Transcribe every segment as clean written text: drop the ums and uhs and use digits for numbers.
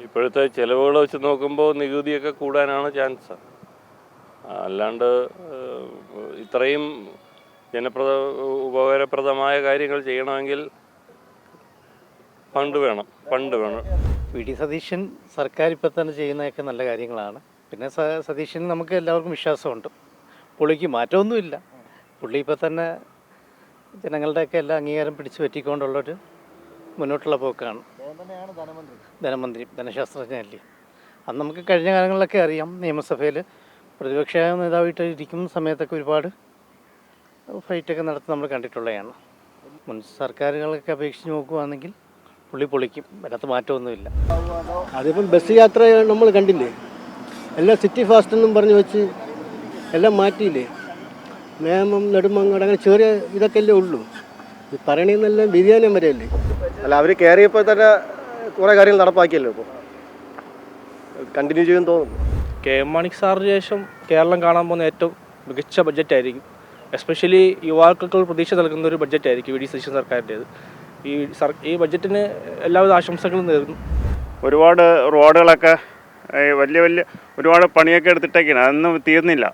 ഇപ്പോഴത്തെ ചിലവുകൾ വെച്ച് നോക്കുമ്പോൾ നികുതിയൊക്കെ കൂടാനാണ് ചാൻസ്. അല്ലാണ്ട് ഇത്രയും ഉപകാരപ്രദമായ കാര്യങ്ങൾ ചെയ്യണമെങ്കിൽ ഫണ്ട് വേണം. വി ഡി സതീശൻ സർക്കാർ ഇപ്പോൾ തന്നെ ചെയ്യുന്നതൊക്കെ നല്ല കാര്യങ്ങളാണ്. പിന്നെ സതീശൻ നമുക്ക് എല്ലാവർക്കും വിശ്വാസമുണ്ട്. പുള്ളിക്ക് മാറ്റമൊന്നുമില്ല. പുള്ളി ഇപ്പോൾ തന്നെ ജനങ്ങളുടെയൊക്കെ എല്ലാ അംഗീകാരം പിടിച്ചു പറ്റിക്കൊണ്ടുള്ളൊരു മുന്നോട്ടുള്ള പോക്കാണ്. ധനമന്ത്രി ധനശാസ്ത്രജ്ഞനല്ലേ. അന്ന് നമുക്ക് കഴിഞ്ഞ കാലങ്ങളിലൊക്കെ അറിയാം, നിയമസഭയിൽ പ്രതിപക്ഷ നേതാവായിട്ട് ഇരിക്കുന്ന സമയത്തൊക്കെ ഒരുപാട് ഫൈറ്റൊക്കെ നടത്തി നമ്മൾ കണ്ടിട്ടുള്ളതാണ്. മുൻ സർക്കാരുകളൊക്കെ അപേക്ഷിച്ച് നോക്കുകയാണെങ്കിൽ പുള്ളി പൊളിക്കും. അതിനകത്ത് മാറ്റമൊന്നുമില്ല. അതിപ്പം ബസ് യാത്ര നമ്മൾ കണ്ടില്ലേ, എല്ലാം സിറ്റി ഫാസ്റ്റ് എന്നും പറഞ്ഞ് വെച്ച് എല്ലാം മാറ്റിയില്ലേ. നേമം നെടുമങ്ങാട് അങ്ങനെ ചെറിയ ഇതൊക്കെ അല്ലേ ഉള്ളൂ. ഇത് പറയണതെന്നെല്ലാം വ്യതിയാനം വരെയല്ലേ. അല്ല, അവർ കയറിയപ്പോൾ തന്നെ കുറേ കാര്യങ്ങൾ നടപ്പാക്കിയല്ലോ. ഇപ്പോൾ കണ്ടിന്യൂ ചെയ്യുമെന്ന് തോന്നുന്നു. കെ എം മാണി സാറിന് ശേഷം കേരളം കാണാൻ പോകുന്ന ഏറ്റവും മികച്ച ബഡ്ജറ്റായിരിക്കും. എസ്പെഷ്യലി യുവാക്കൾക്ക് പ്രതീക്ഷ നൽകുന്ന ഒരു ബഡ്ജറ്റായിരിക്കും വി ഡി സതീശൻ സർക്കാരിൻ്റേത്. ഈ ബഡ്ജറ്റിന് എല്ലാവിധ ആശംസകളും നേരുന്നു. ഒരുപാട് റോഡുകളൊക്കെ ഒരുപാട് പണിയൊക്കെ എടുത്തിട്ടേക്കാണ്. അതൊന്നും തീർന്നില്ല.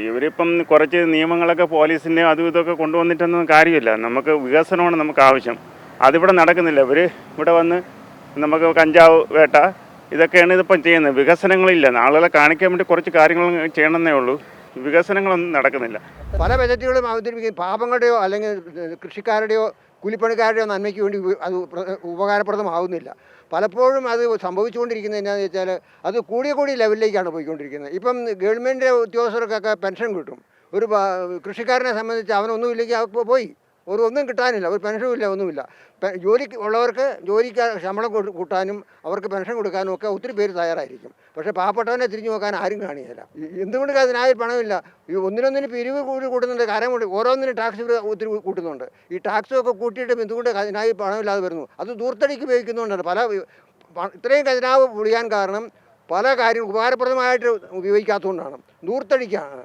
ഇവരിപ്പം കുറച്ച് നിയമങ്ങളൊക്കെ പോലീസിൻ്റെ അതും ഇതൊക്കെ കൊണ്ടുവന്നിട്ടൊന്നും കാര്യമില്ല. നമുക്ക് വികസനമാണ് നമുക്ക് ആവശ്യം. അതിവിടെ നടക്കുന്നില്ല. ഇവിടെ വന്ന് നമുക്ക് കഞ്ചാവ് വേട്ട ഇതൊക്കെയാണ് ഇതിപ്പം ചെയ്യുന്നത്. വികസനങ്ങളില്ല. ആളുകളെ കാണിക്കാൻ വേണ്ടി കുറച്ച് കാര്യങ്ങൾ ചെയ്യണമെന്നേ ഉള്ളൂ. വികസനങ്ങളൊന്നും നടക്കുന്നില്ല. പല ബജറ്റുകളും അവതരിപ്പിക്കും പാപങ്ങളുടെയോ അല്ലെങ്കിൽ കൃഷിക്കാരുടെയോ കൂലിപ്പണിക്കാരുടെയോ നന്മയ്ക്ക് വേണ്ടി അത് ഉപകാരപ്രദമാകുന്നില്ല. പലപ്പോഴും അത് സംഭവിച്ചുകൊണ്ടിരിക്കുന്നത് എന്താണെന്ന് വെച്ചാൽ അത് കൂടിയ ലെവലിലേക്കാണ് പോയിക്കൊണ്ടിരിക്കുന്നത്. ഇപ്പം ഗവൺമെൻറ് ഉദ്യോഗസ്ഥർക്കൊക്കെ പെൻഷൻ കിട്ടും. ഒരു കൃഷിക്കാരനെ സംബന്ധിച്ച് അവനൊന്നുമില്ലെങ്കിൽ പോയി ഒന്നും കിട്ടാനില്ല, ഒരു പെൻഷനും ഇല്ല, ഒന്നുമില്ല. ജോലിക്ക് ഉള്ളവർക്ക് ജോലിക്ക് ശമ്പളം കൂട്ടാനും അവർക്ക് പെൻഷൻ കൊടുക്കാനും ഒക്കെ ഒത്തിരി പേര് തയ്യാറായിരിക്കും. പക്ഷേ പാവപ്പെട്ടവനെ തിരിഞ്ഞു നോക്കാൻ ആരും കാണില്ല. എന്തുകൊണ്ട് അതിനായി പണമില്ല? ഒന്നിനൊന്നിന് പിരിവ് കൂട്ടുന്നുണ്ട്, കാരണം കൊണ്ട് ഓരോന്നിനും ടാക്സ് ഒത്തിരി കൂട്ടുന്നുണ്ട്. ഈ ടാക്സൊക്കെ കൂട്ടിയിട്ടും എന്തുകൊണ്ട് അതിനായി പണമില്ലാതെ വരുന്നു? അത് ദൂർത്തടിക്ക് ഉപയോഗിക്കുന്നതുകൊണ്ടാണ്. ഇത്രയും ഖജനാവ് പൊളിയാൻ കാരണം പല കാര്യങ്ങളും ഉപകാരപ്രദമായിട്ട് ഉപയോഗിക്കാത്തതുകൊണ്ടാണ്. ദൂർത്തടിക്കാണ്.